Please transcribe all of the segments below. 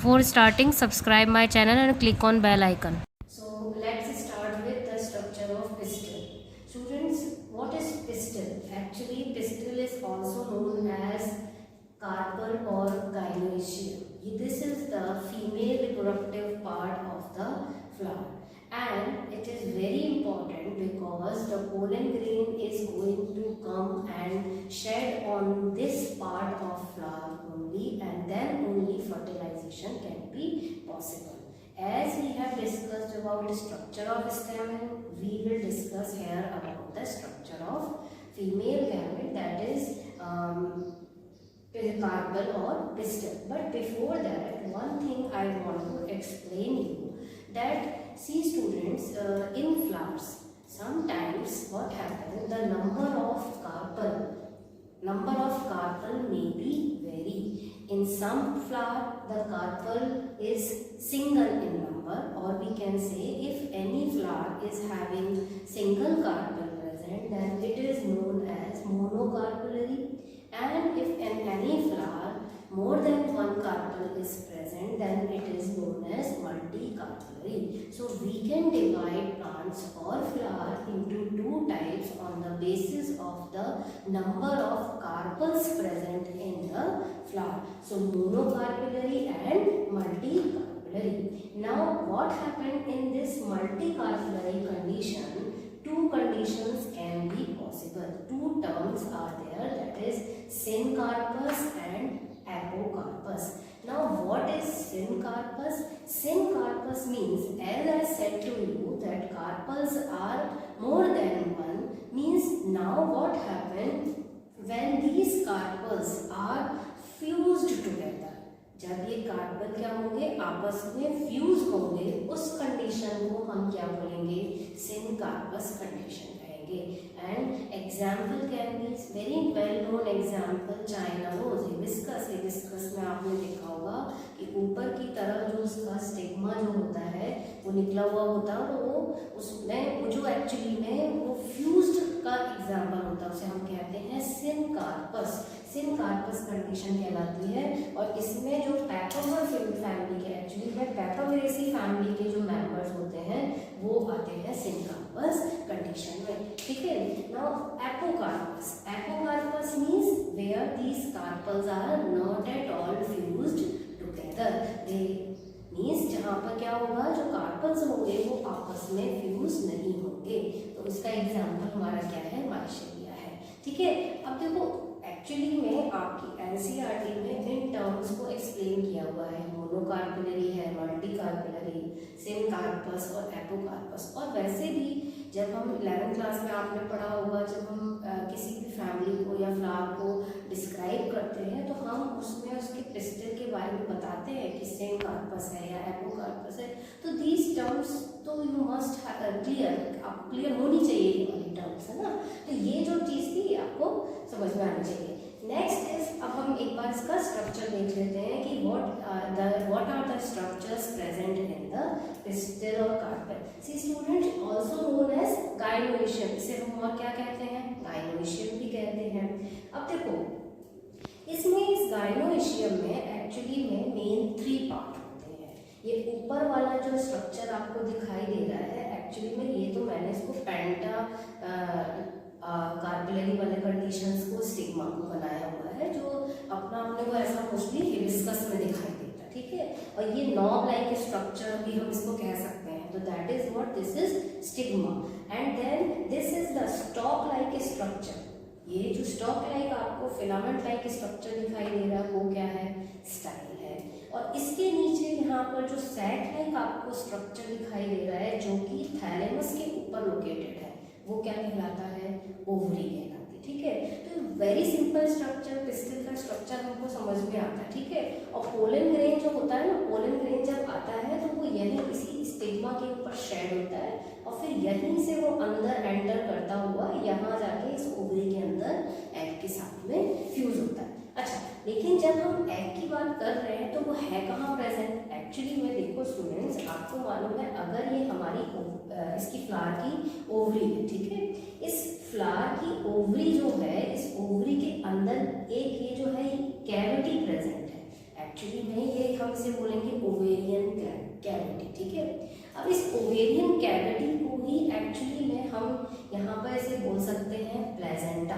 Before starting, subscribe my channel and click on bell icon. So let's start with the structure of pistil. Students, what is pistil? Actually, pistil is also known as carpel or gynoecium. This is the female reproductive part of the flower, and it is very important because the pollen grain is going to come and shed on this part of flower only, and then only fertilization can be possible. As we have discussed about the structure of stamen, we will discuss here about the structure of female gamete, that is carpel or pistil. But before that, one thing I want to explain you, that see students, in flowers sometimes what happens, the number of carpel may be vary. In some flower the carpel is single in number, or we can say if any flower is having single carpel present, then it is known as monocarpellary. And if in any flower more than one carpel is present, then it is known as multicarpellary. So we can divide plants or flower into two types on the basis of the number of carpels present in the flower. So monocarpellary and multicarpellary. Now what happened in this multicarpellary condition? Two conditions can be possible. Two terms are there, that is syncarpus and apocarpus. Now what is syncarpus? Syncarpus means, as I said to you, that carpels are more than one, means now what happened when these carpels are fused together. जब ये carpel क्या होंगे, आपस में fuse होंगे, उस condition को हम क्या बोलेंगे, सिनकार्पस कंडीशन कहेंगे. And example can be very well known example China rose. Hibiscus में आपने देखा होगा कि ऊपर की तरफ जो उसका स्टिग्मा जो होता है वो निकला हुआ होता है, तो वो उसमें वो जो एक्चुअली में वो फ्यूज्ड का एग्जाम्पल होता है, उसे हम कहते हैं सिनकार्पस. सिनकार्पस कंडीशन कहलाती है. और इसमें जो पैपावर फैमिली के, एक्चुअली में पैपावेरेसी फैमिली के जो मेंबर्स होते हैं वो आते हैं सिनकार्पस कंडीशन में. ठीक है. Now apocarpous means where these carpels are not at all fused together. They means जहाँ पर क्या होगा, जो कार्पल्स होंगे वो आपस में फ्यूज नहीं होंगे. तो इसका एग्जाम्पल हमारा क्या है, माइशेलिया है. ठीक है. अब देखो एक्चुअली में आपकी एनसीईआरटी में इन टर्म्स को एक्सप्लेन किया हुआ है. मोनोकार्पलरी है, मल्टीकार्पलरी, सिनकार्पस और एपोकार्पस. और वैसे भी जब हम 11th क्लास में आपने पढ़ा होगा, जब हम किसी भी फैमिली को या फ्लावर को डिस्क्राइब करते हैं तो हम उसमें उसके पिस्टल के बारे में बताते हैं कि सिनकार्पस है या एपोकार्पस है. तो दीज टर्म्स तो यू मस्ट क्लियर होनी चाहिए, ये वाली टर्म्स है ना. तो ये जो चीज़ थी आपको समझ में आनी चाहिए. नेक्स्ट इज, अब हम एक बार इसका स्ट्रक्चर देख लेते हैं कि what are the structures present in the pistil और carpel. See student, also known as gynoecium. इसे हम और क्या कहते हैं, गाइनोइशियम भी कहते हैं. अब देखो इसमें, इस गाइनोइशियम में एक्चुअली में मेन 3 पार्ट होते हैं. ये ऊपर वाला जो स्ट्रक्चर आपको दिखाई दे रहा है, एक्चुअली में ये तो मैंने इसको पेंटा कार्पलरी वाले कंडीशंस को, स्टिग्मा को बनाया हुआ है, जो अपना अपने को ऐसा मोस्टली हिबिस्कस में दिखाई देता है. ठीक है. और ये नॉब लाइक स्ट्रक्चर भी हम इसको कह सकते हैं. तो that is what, this is stigma. And then this is the stalk like structure. ये जो स्टॉक लाइक आपको फिलामेंट लाइक स्ट्रक्चर दिखाई दे रहा है वो क्या है, स्टाइल है. और इसके नीचे यहाँ पर जो सैक लाइक आपको स्ट्रक्चर दिखाई दे रहा है, जो कि थैलेमस के ऊपर लोकेटेड है, वो क्या कहलाता है, ओवरी कहलाती है. ठीक है. तो वेरी सिंपल स्ट्रक्चर, पिस्टिल का स्ट्रक्चर हमको समझ में आता है. ठीक है. और पोलन ग्रेन जो होता है ना, पोलन ग्रेन जब आता है तो वो यहीं इसी स्टिग्मा के ऊपर शेड होता है, और फिर यहीं से वो अंदर एंटर करता हुआ यहाँ जाके इस ओवरी के अंदर एग के साथ में फ्यूज होता है. अच्छा, लेकिन जब हम एग की बात कर रहे हैं तो वो है कहाँ प्रेजेंट. एक्चुअली में देखो स्टूडेंट्स, आपको मालूम है, अगर ये हमारी इसकी फ्लावर की ओवरी है. ठीक है. इस फ्लावर की ओवरी जो है, इस ओवरी के अंदर एक ये जो है कैविटी प्रेजेंट है. एक्चुअली में ये हम इसे बोलेंगे ओवेरियन कैविटी, ठीक है। अब इस ओवेरियन कैविटी को ही एक्चुअली में हम यहाँ पर इसे बोल सकते हैं प्लेजेंटा।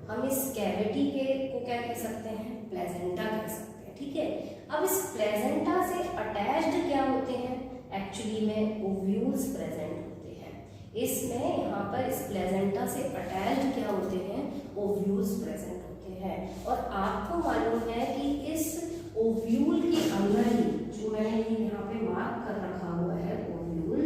हम इस कैविटी को क्या कह सकते हैं, प्लेजेंटा कह सकते हैं, ठीक है। अब इस प्लेजेंटा से अटैच्ड क्या होते हैं, एक्चुअली में ओव्यूल्स प्रेजेंट होते हैं। इसमें यहाँ पर इस प्लेजेंटा से अटैच्ड क्या होते हैं, ओव्यूल्स प्रेजेंट होते हैं। और आपको मालूम है कि इस ओव्यूल के अंदर ही, जो मैंने यहाँ पे मार्क कर रखा हुआ है ओव्यूल,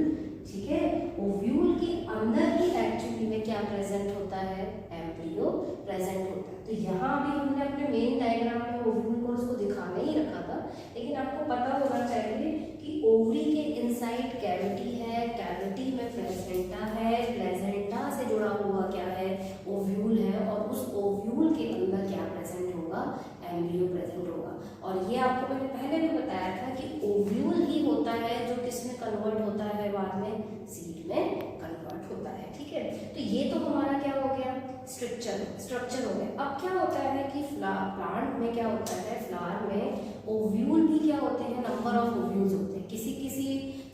ठीक है, ओव्यूल के अंदर ही एक्चुअली में क्या प्रेजेंट होता है, एम्ब्रियो प्रेजेंट होता है। तो यहाँ भी हमने अपने मेन डायग्राम में ओव्यूल को उसको दिखाना ही रखा था, लेकिन आपको पता होना चाहिए कि ओवरी के इनसाइड कैविटी है, कैविटी में प्लेजेंटा है, प्लेजेंटा से जुड़ा हुआ क्या है, ओव्यूल है, और उस ओव्यूल के अंदर क्या प्रेजेंट होगा, एम्ब्रियो प्रेजेंट होगा। और ये आपको मैंने पहले भी बताया था कि ओव्यूल ही होता है जो किसमें कन्वर्ट होता है, बाद में सीड में कन्वर्ट होता है, ठीक है। तो ये तो हमारा क्या हो गया, स्ट्रक्चर हो गया। अब क्या होता है कि प्लांट में क्या होता है, फ्लावर में ओव्यूल भी क्या होते हैं, नंबर ऑफ ओव्यूल्स होते हैं। किसी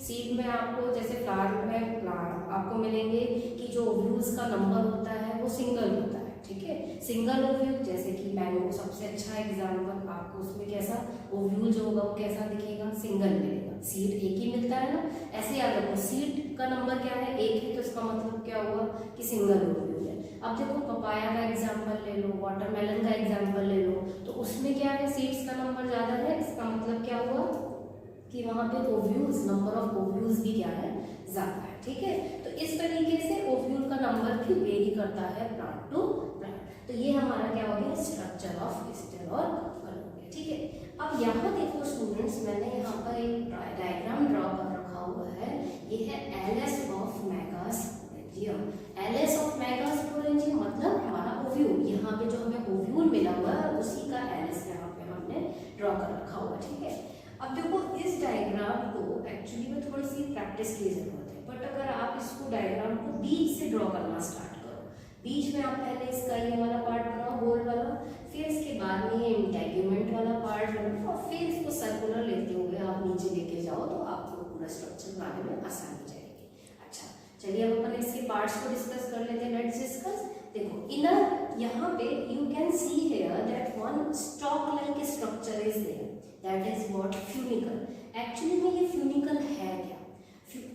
सीड में आपको, जैसे फ्लावर में आपको मिलेंगे कि जो ओव्यूल्स का नंबर होता है वो सिंगल होता है, ठीक है, सिंगल ओव्यूल। जैसे कि मैंगो सबसे अच्छा एग्जाम्पल, आपको उसमें कैसा ओव्यूल जो होगा वो कैसा दिखेगा, सिंगल मिलेगा। सीड एक ही मिलता है ना, ऐसे याद रखो, सीड का नंबर क्या है, एक है, तो इसका मतलब क्या हुआ कि सिंगल ओव्यूल है। अब देखो पपाया का एग्जाम्पल ले लो, वाटरमेलन का एग्जाम्पल ले लो, तो उसमें क्या है, सीड्स का नंबर ज्यादा है, इसका मतलब क्या हुआ कि वहां पे ओव्यूल्स, नंबर ऑफ ओव्यूल्स भी क्या है, ज्यादा है, ठीक है। तो इस तरीके से ओव्यूल का नंबर भी वेरी करता है प्लांट टू प्लांट। तो ये हमारा क्या हो गया, स्ट्रक्चर ऑफ पिस्टल और कार्पल हो गया, ठीक है। अब यहाँ देखो स्टूडेंट्स, मैंने यहाँ पर एक डायग्राम ड्रॉ कर रखा हुआ है, ये है एलएस ऑफ मैगास्पोरेंजियम। एलएस ऑफ मैगास्पोरेंजियम मतलब हमारा ओव्यूल, यहाँ पे जो हमें ओव्यूल मिला हुआ है उसी का एलएस यहाँ पे हमने ड्रॉ कर रखा हुआ, ठीक है। अब देखो इस डायग्राम को एक्चुअली में थोड़ी सी प्रैक्टिस की जरूरत है, बट अगर आप इसको डायग्राम को बीच से ड्रॉ करना स्टार्ट करो, बीच में आप पहले इसका ये वाला पार्ट बनाओ गोल वाला, फिर इसके बाद में ये इंटेगुमेंट वाला पार्ट बनाओ, और फिर इसको सर्कुलर लेते हुए आप नीचे लेके जाओ, तो आपको पूरा स्ट्रक्चर बनाने में आसानी हो जाएगी। अच्छा चलिए अब अपन इसके पार्ट्स को डिस्कस कर लेते हैं, लेट्स डिस्कस। देखो इनर, यहाँ पे you can see here that one stalk like structure is there, that is what, funicle. Actually में ये फ्यूनिकल है क्या,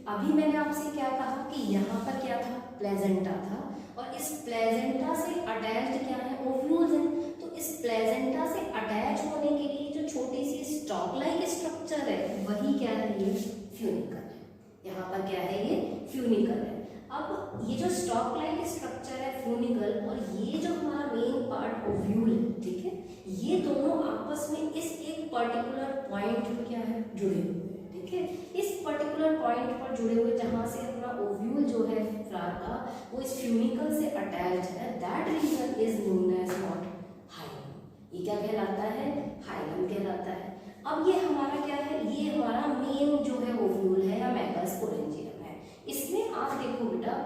अभी मैंने आपसे क्या कहा कि यहाँ पर क्या था, प्लेजेंटा था, और इस प्लेजेंटा से अटैच्ड क्या है, ओव्यूल्स हैं। तो इस प्लेजेंटा से अटैच होने के लिए जो छोटी सी स्टॉक लाइक स्ट्रक्चर है वही क्या है, ये फ्यूनिकल है। यहाँ पर क्या है, ये फ्यूनिकल है। अब ये जो स्टॉक लाइक स्ट्रक्चर है फ्यूनिकल, और ये जो हमारा मेन पार्ट ओव्यूल है, ठीक है, ये दोनों आपस में इस एक पर्टिकुलर पॉइंट पर क्या है, जुड़े हुए हैं, ठीक है। इस पर्टिकुलर पॉइंट पर जुड़े हुए जहां से अपना ओव्यूल जो है फ्लावर का, वो इस फ्यूनिकल से अटैच्ड है, that region is known as what, hilum. ये क्या कहलाता है, हाइलम कहलाता है। अब ये हमारा क्या है, ये हमारा मेन जो है ओव्यूल है या मैगास्पोरेंजियम है। इसमें आप देखो बेटा,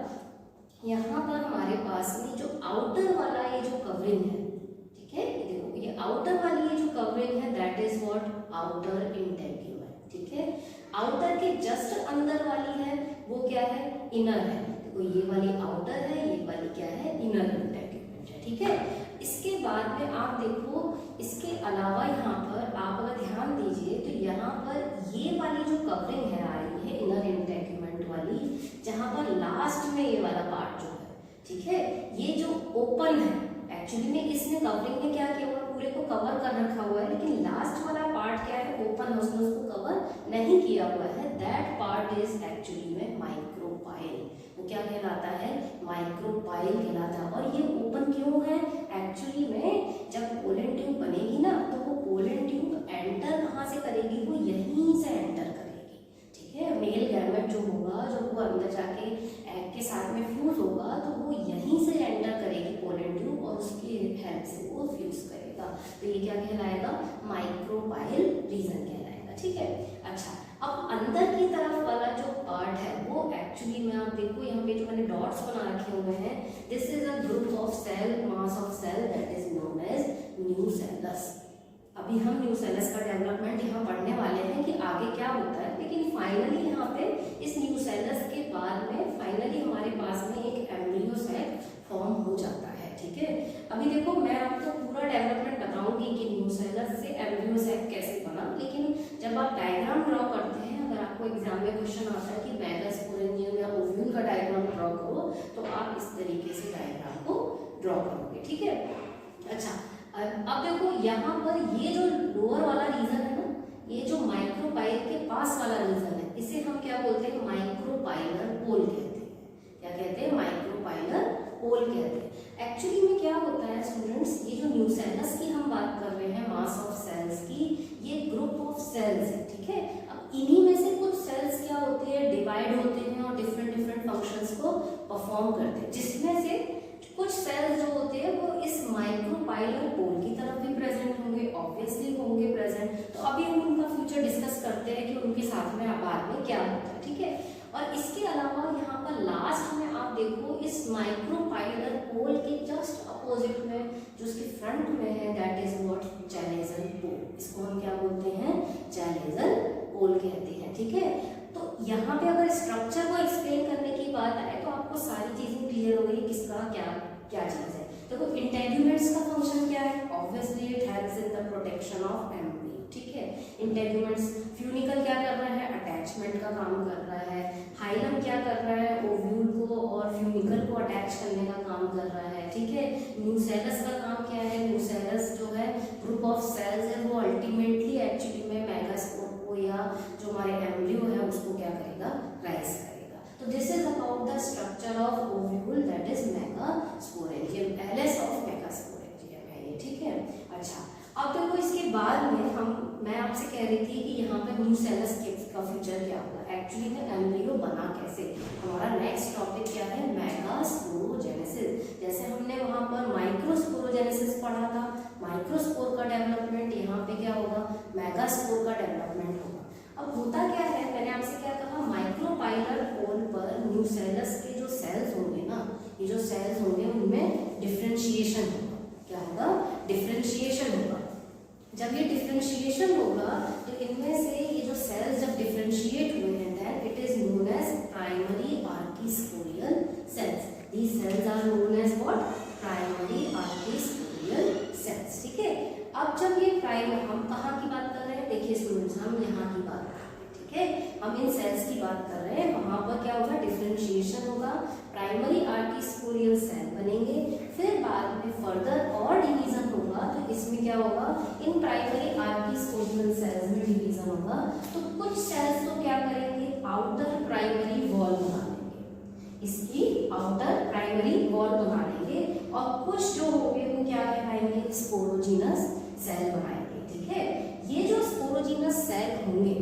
यहाँ पर हमारे पास में जो आउटर वाला ये जो कवरिंग है, ठीक है, ये देखो ये आउटर वाली ये जो कवरिंग है that is what, outer integument, ठीक है। आउटर के जस्ट अंदर वाली है वो क्या है, इनर है। देखो ये वाली आउटर है, ये वाली क्या है, इनर इंटेग्यूमेंट है, ठीक है। इसके बाद में आप देखो, इसके अलावा यहाँ पर आप अगर ध्यान दीजिए तो यहाँ पर ये वाली जो कवरिंग है आ रही है इनर इंटेग्यूमेंट वाली, जहाँ पर लास्ट में ये वाला पार्ट जो है, ठीक है, ये जो ओपन है, एक्चुअली में इसने कवरिंग में क्या किया हुआ, पूरे को कवर कर रखा हुआ है, लेकिन लास्ट वाला पार्ट क्या है, ओपन है, उसने उसको कवर नहीं किया हुआ है, दैट पार्ट इज एक्चुअली में माइक्रोपाइल। वो क्या कहलाता है, माइक्रोपाइल कहलाता है। और ये ओपन क्यों है, एक्चुअली में जब पोलन ट्यूब बनेगी ना, तो वो पोलन ट्यूब एंटर कहाँ से करेगी, वो यहीं से एंटर करेगी, ठीक है। मेल गैमेट जो होगा, जब वो अंदर जाके एग के साथ में फ्यूज होगा, तो वो यहीं से एंटर करेगी पोलन ट्यूब, और उसकी हेल्प से वो फ्यूज करेगा। तो ये क्या कहलाएगा, माइक्रोपाइल रीजन कहलाएगा, ठीक है। अच्छा अब अंदर की तरफ वाला जो पार्ट है वो एक्चुअली में आप देखो यहाँ पे जो मैंने डॉट्स बना रखे हुए हैं, this is a group of cell, mass of cell that is known as nucellus. अब अभी हम न्यूसेलस का डेवलपमेंट यहाँ पढ़ने वाले हैं कि आगे क्या होता है, लेकिन फाइनली यहाँ पे इस न्यूसेलस के बाद में फाइनली हमारे पास में एक एम्ब्रियो सेल फॉर्म हो जाता है। ठीक है, अभी देखो मैं आपको पूरा डेवलपमेंट बताऊंगी कि न्यूसेलस से एम्ब्रियो सेल कैसे बना, लेकिन जब आप डायग्राम ड्रॉ करते हैं, अगर आपको एग्जाम में क्वेश्चन आता है कि मेगास्पोरेंजियम या ओव्यूल का डायग्राम ड्रॉ करो, तो आप इस तरीके से डायग्राम को ड्रॉ करोगे। ठीक है, अच्छा अब देखो यहाँ पर ये जो लोअर वाला रीजन है ना, ये जो माइक्रोपाइल के पास वाला रीजन है, इसे हम क्या बोलते हैं, माइक्रोपाइलर पोल कहते हैं। क्या कहते हैं, माइक्रोपाइलर पोल कहते हैं। एक्चुअली में क्या होता है स्टूडेंट्स, ये जो न्यूसेलस की हम बात कर रहे हैं, मास ऑफ सेल्स की, ये ग्रुप ऑफ सेल्स है। ठीक है, अब इन्हीं में से कुछ सेल्स क्या होते हैं, डिवाइड होते हैं और डिफरेंट डिफरेंट फंक्शंस को परफॉर्म करते हैं, जिसमें से कुछ सेल्स जो होते हैं वो इस माइक्रोपाइलर पोल की तरफ भी प्रेजेंट होंगे, ऑब्वियसली होंगे प्रेजेंट। तो अभी हम उनका फ्यूचर डिस्कस करते हैं कि उनके साथ में बाद में क्या होता है। ठीक है, और इसके अलावा यहाँ पर लास्ट में आप देखो इस माइक्रोपाइलर पोल के जस्ट अपोजिट में जो उसके फ्रंट में है, दैट इज व्हाट, चैलेजल पोल। इसको हम क्या बोलते हैं, चैलेजल पोल कहते हैं। ठीक है, तो यहाँ पे अगर स्ट्रक्चर को एक्सप्लेन करने की बात आए तो आपको सारी चीजें क्लियर हो गई, किसका क्या क्या चीज है। देखो इंटेगुमेंट्स का फंक्शन क्या है, obviously it helps in the protection of embryo. ठीक है, इंटेगुमेंट्स, फ्यूनिकल क्या कर रहा है, अटैचमेंट का काम कर रहा है। हाइलम क्या कर रहा है, ओव्यूल को और फ्यूनिकल को अटैच करने का काम कर रहा है। ठीक है, न्यूसेलस का काम क्या है, न्यूसेलस जो है ग्रुप ऑफ सेल्स है, वो अल्टीमेटली एक्चुअली में मेगास्पोर को या जो हमारे एम्ब्रियो है उसको क्या करेगा, राइज करेगा। तो this is about the structure of ovule, that is megasporangium, LS of megasporangium है ये। ठीक है, अच्छा अब देखो इसके बाद में मैं आपसे कह रही थी कि यहाँ पे न्यूसेलस का फ्यूचर क्या होगा, एक्चुअली में एम्ब्रियो बना कैसे। हमारा नेक्स्ट टॉपिक क्या है, मेगास्पोरोजेनेसिस। जैसे हमने वहाँ पर माइक्रोस्पोरोजेनेसिस पढ़ा था, माइक्रोस्पोर का डेवलपमेंट, यहाँ पे क्या होगा, मेगास्पोर का डेवलपमेंट होगा। अब होता क्या है, मैंने आपसे क्या कहा, माइक्रोपाइलर पोल पर न्यूसेलस के जो सेल्स होंगे ना, ये जो सेल्स होंगे उनमें डिफ्रेंशिएशन होगा। क्या होगा, डिफ्रेंशिएशन होगा। जब ये डिफ्रेंशिएशन होगा तो इनमें से ये जो सेल्स जब डिफ्रेंशिएट हुए हैं, then it is known as primary archesporial cells. These cells are known as what, primary archesporial cells. ठीक है, अब जब ये हम कहाँ की बात कर रहे हैं, देखिए स्टूडेंट्स, हम यहाँ की बात कर रहे हैं। ठीक है, हम इन सेल्स की बात कर रहे हैं, वहां पर क्या होगा, डिफ्रेंशिएशन होगा, प्राइमरी आर्किस्पोरियल सेल बनेंगे, फिर बाद में फर्दर और डिवीजन होगा। तो इसमें क्या होगा, इन प्राइमरी आर्किस्पोरियल सेल्स में डिवीजन होगा। तो कुछ सेल्स तो क्या करेंगे, आउटर प्राइमरी वॉल बना लेंगे, इसकी आउटर प्राइमरी वॉल बना लेंगे, और कुछ जो होंगे वो क्या कहलाएंगे, स्पोरोजिनस सेल बनाएंगे। ठीक है, ये जो स्पोरोजिनस सेल होंगे,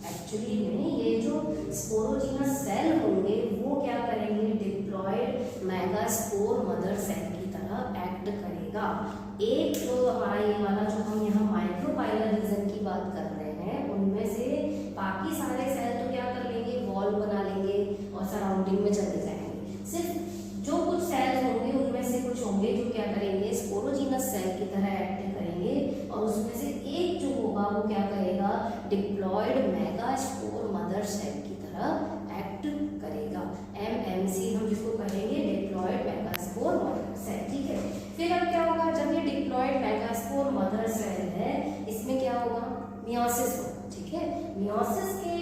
एक्चुअली में ये जो स्पोरोजिनस सेल होंगे वो क्या करेंगे, डिप्लॉयड मेगास्पोर मदर सेल की तरह एक्ट करेगा। एक जो हमारा ये वाला जो हम यहाँ माइक्रोपाइलर रीजन की बात कर रहे हैं, उनमें से बाकी सारे सेल तो क्या कर लेंगे, वॉल बना लेंगे और सराउंडिंग में चले जाएंगे। सिर्फ जो कुछ सेल्स होंगे उनमें से कुछ होंगे जो क्या करेंगे, स्पोरोजिनस सेल की तरह एक्ट करेंगे, और उसमें से एक जो होगा वो क्या करेगा, डिप्लॉयड मेगास्पोर मदर सेल की तरह एक्ट करेगा। एमएमसी हम जिसको कहेंगे, डिप्लॉयड मेगास्पोर मदर सेल। ठीक है, फिर अब क्या होगा, जब ये डिप्लॉयड मेगास्पोर मदर सेल है, इसमें क्या होगा, मियोसिस होगा। ठीक है, मियोसिस के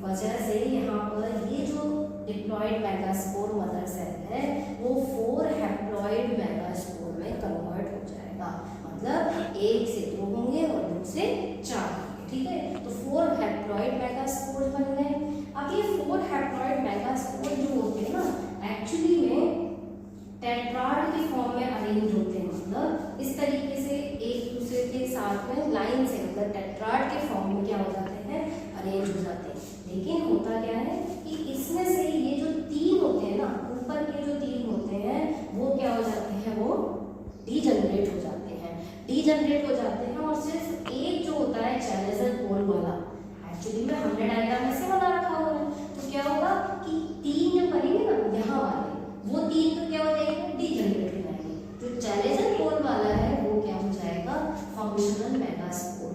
वजह से यहाँ पर ये जो डिप्लॉयड मेगास्पोर मदर सेल है वो 4 हैप्लॉयड मेगास्पोर में कन्वर्ट हो जाएगा। मतलब 1 से 2 होंगे और 2 से 4 होंगे। ठीक है, तो 4 हैप्लॉयड मेगास्पोर बन गए। अब ये 4 हैप्लॉयड मेगास्पोर जो होते हैं ना, एक्चुअली में टेट्राड के फॉर्म में अरेंज होते हैं। मतलब इस तरीके से एक दूसरे के साथ में लाइन से, मतलब टेट्राड के फॉर्म में क्या हो जाते हैं, अरेंज हो जाते हैं। लेकिन होता क्या है कि इसमें से ये जो 3 होते हैं ना, ऊपर के जो 3 होते हैं वो क्या हो जाते हैं, वो डीजनरेट हो जाते हैं, डीजनरेट हो जाते हैं, और सिर्फ एक जो होता है चैलेजल पोल वाला, एक्चुअली में हमने डायग्राम ऐसे बना रखा हुआ है। तो क्या होगा कि 3 जब बनेंगे ना यहाँ वाले, वो 3 तो क्या हो जाएंगे, डीजनरेट हो जाएंगे। जो चैलेजल पोल वाला है वो क्या हो जाएगा, फंक्शनल मेगास्पोर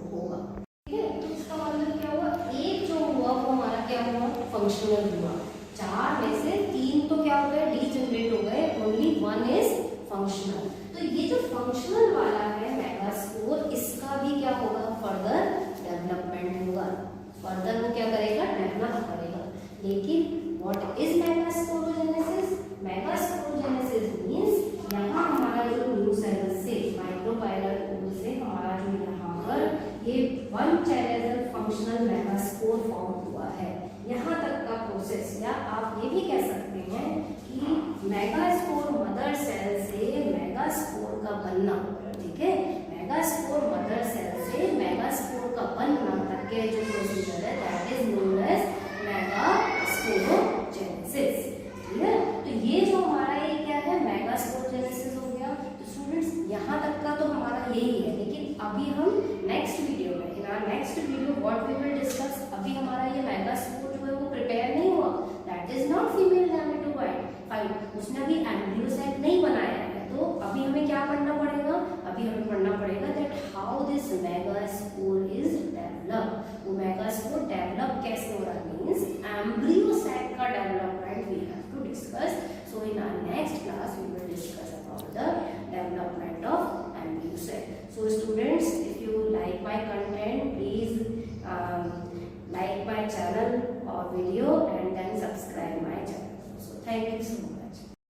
फंक्शनल। तो ये जो फंक्शनल वाला है मेगास्पोर, इसका भी क्या होगा, फर्दर डेवलपमेंट होगा, फर्दर वो क्या करेगा, डेवलप करेगा। लेकिन what is megasporogenesis? Megasporogenesis means यहाँ हमारा जो न्यू सेल से माइक्रोपाइलर कोर से हमारा जो यहाँ पर ये one channel functional megaspore form हुआ है, यहाँ तक का प्रोसेस। या आप ये भी कह सकते हैं कि मेगास्पोर मदर सेल से मेगास्पोर का बनना, ठीक है, मेगास्पोर मदर सेल से मेगास्पोर का बनना तक के जो प्रोसीजर है that is known as megasporogenesis. ठीक है, तो ये जो हमारा ये क्या है, मेगास्पोरोजेनेसिस हो गया। तो स्टूडेंट्स यहाँ तक का तो हमारा यही है, लेकिन अभी हम नेक्स्ट वीडियो में, in our next video what we will discuss, अभी हमारा ये मेगास्पोर जो है वो प्रिपेयर नहीं हुआ, that is not female gametophyte, उसने अभी एम्ब्रियो सेट नहीं बनाया है। तो अभी हमें क्या पढ़ना पड़ेगा, अभी हमें पढ़ना पड़ेगा that how this megaspore is develop, वो मेगास्पोर डेवलप कैसे हो रहा है, मींस एम्ब्रियो सेट का development we have to discuss. So in our next class we will discuss about the development of embryo set. So students, if you like my content, please like my channel or video and then subscribe my channel. So thank you so much.